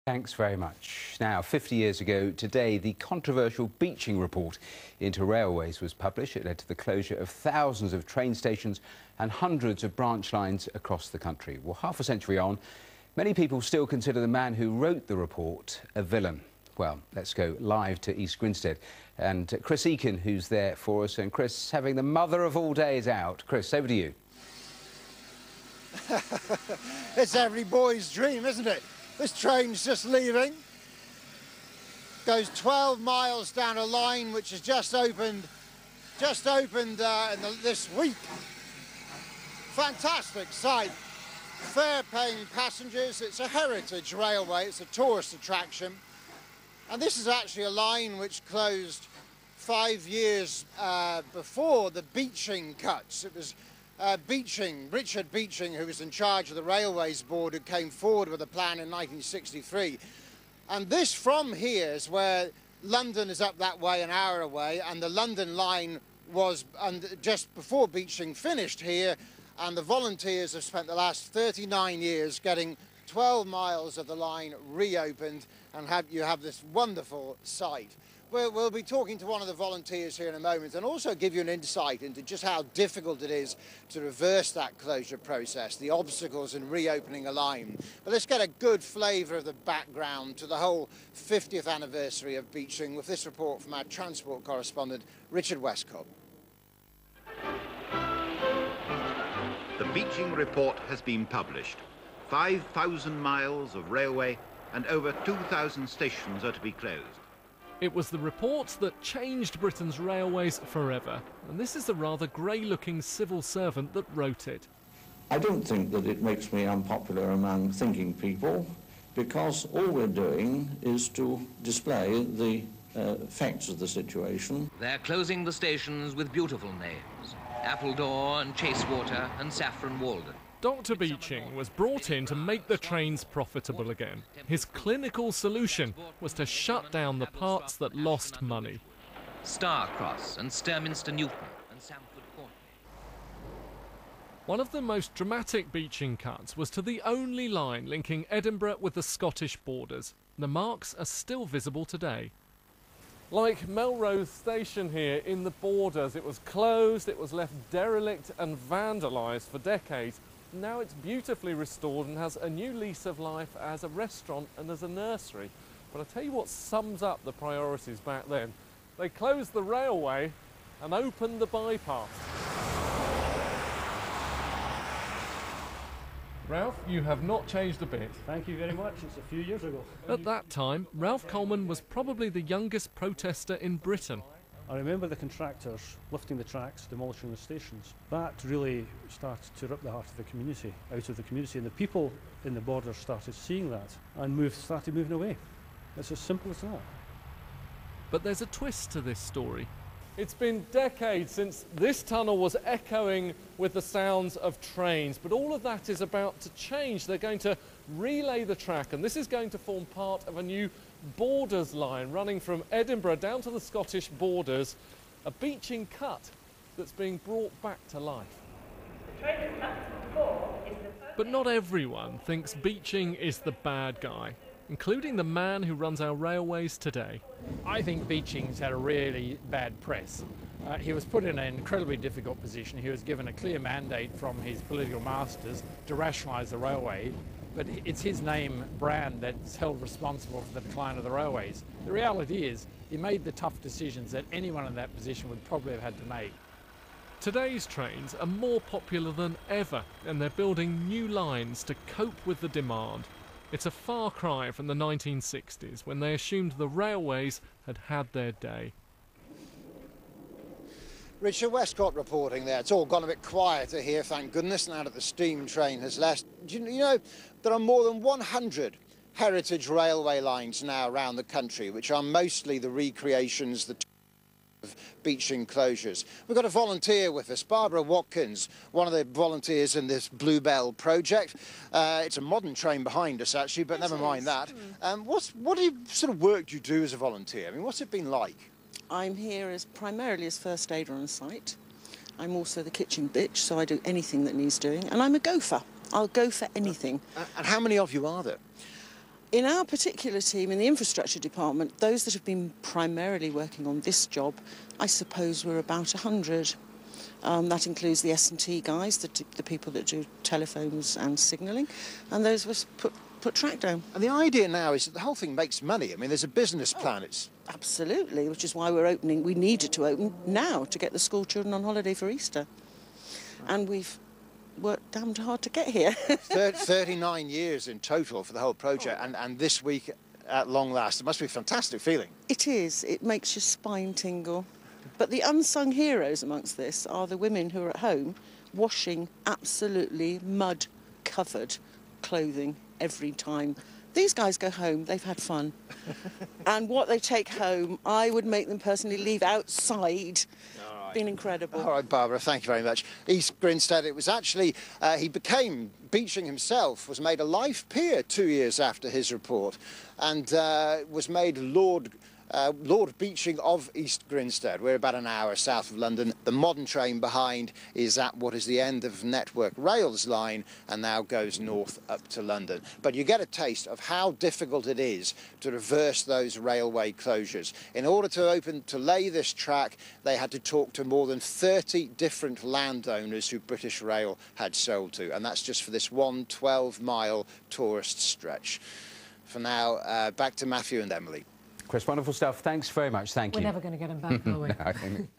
Thanks very much. Now, 50 years ago today, the controversial Beeching report into railways was published. It led to the closure of thousands of train stations and hundreds of branch lines across the country. Well, half a century on, many people still consider the man who wrote the report a villain. Well, let's go live to East Grinstead and Chris Eakin, who's there for us. And Chris, having the mother of all days out. Chris, over to you. It's every boy's dream, isn't it? This train's just leaving. Goes 12 miles down a line which has just opened this week. Fantastic sight. Fare-paying passengers. It's a heritage railway. It's a tourist attraction. And this is actually a line which closed 5 years before the Beeching cuts. It was Richard Beeching, who was in charge of the Railways Board, who came forward with a plan in 1963. And this from here is where London is up that way, an hour away, and the London line was just before Beeching finished here, and the volunteers have spent the last 39 years getting 12 miles of the line reopened, and you have this wonderful sight. We'll be talking to one of the volunteers here in a moment and also give you an insight into just how difficult it is to reverse that closure process, the obstacles in reopening a line. But let's get a good flavour of the background to the whole 50th anniversary of Beeching with this report from our transport correspondent, Richard Westcott. The Beeching report has been published. 5,000 miles of railway and over 2,000 stations are to be closed. It was the report that changed Britain's railways forever, and this is a rather grey-looking civil servant that wrote it. I don't think that it makes me unpopular among thinking people, because all we're doing is to display the facts of the situation. They're closing the stations with beautiful names: Appledore and Chasewater and Saffron Walden. Dr. Beeching was brought in to make the trains profitable again. His clinical solution was to shut down the parts that lost money. Starcross and Sturminster Newton and Samford Courtney. One of the most dramatic Beeching cuts was to the only line linking Edinburgh with the Scottish borders. The marks are still visible today. Like Melrose Station here in the borders, it was closed, it was left derelict and vandalised for decades. Now it's beautifully restored and has a new lease of life as a restaurant and as a nursery. But I'll tell you what sums up the priorities back then. They closed the railway and opened the bypass. Ralph, you have not changed a bit. Thank you very much. It's a few years ago. At that time, Ralph Coleman was probably the youngest protester in Britain. I remember the contractors lifting the tracks, demolishing the stations. That really started to rip the heart of the community out of the community, and the people in the borders started seeing that and started moving away. It's as simple as that. But there's a twist to this story. It's been decades since this tunnel was echoing with the sounds of trains, but all of that is about to change. They're going to relay the track, and this is going to form part of a new borders line running from Edinburgh down to the Scottish borders, a Beeching cut that's being brought back to life. But not everyone thinks Beeching is the bad guy, including the man who runs our railways today. I think Beeching's had a really bad press. He was put in an incredibly difficult position. He was given a clear mandate from his political masters to rationalise the railway, but it's his name brand that's held responsible for the decline of the railways. The reality is he made the tough decisions that anyone in that position would probably have had to make. Today's trains are more popular than ever, and they're building new lines to cope with the demand. It's a far cry from the 1960s, when they assumed the railways had had their day. Richard Westcott reporting there. It's all gone a bit quieter here, thank goodness, now that the steam train has left. You know, there are more than 100 heritage railway lines now around the country, which are mostly the recreations, of Beeching closures. We've got a volunteer with us, Barbara Watkins, one of the volunteers in this Bluebell project. It's a modern train behind us, actually, but never mind that. What sort of work do you do as a volunteer? I mean, what's it been like? I'm here primarily as first aider on site. I'm also the kitchen bitch, so I do anything that needs doing. And I'm a gopher. I'll go for anything. And how many of you are there? In our particular team, in the infrastructure department, those that have been primarily working on this job, I suppose we're about 100. That includes the S&T guys, the people that do telephones and signalling, and those of us put track down. And the idea now is that the whole thing makes money. I mean, there's a business plan. It's Absolutely, which is why we're opening. We needed to open now to get the school children on holiday for Easter. And we've worked damned hard to get here. 39 years in total for the whole project, and this week, at long last, it must be a fantastic feeling. It is. It makes your spine tingle. But the unsung heroes amongst this are the women who are at home washing absolutely mud-covered clothing every time. These guys go home, they've had fun. And what they take home, I would make them personally leave outside. All right. Been incredible. All right, Barbara, thank you very much. East Grinstead, it was actually, Beeching himself was made a life peer 2 years after his report, and was made Lord Beeching of East Grinstead. We're about an hour south of London. The modern train behind is at what is the end of Network Rail's line and now goes north up to London. But you get a taste of how difficult it is to reverse those railway closures. In order to lay this track, they had to talk to more than 30 different landowners who British Rail had sold to, and that's just for this one 12-mile tourist stretch. For now, back to Matthew and Emily. Chris, wonderful stuff. Thanks very much. Thank you. We're never going to get them back, are we? No, I think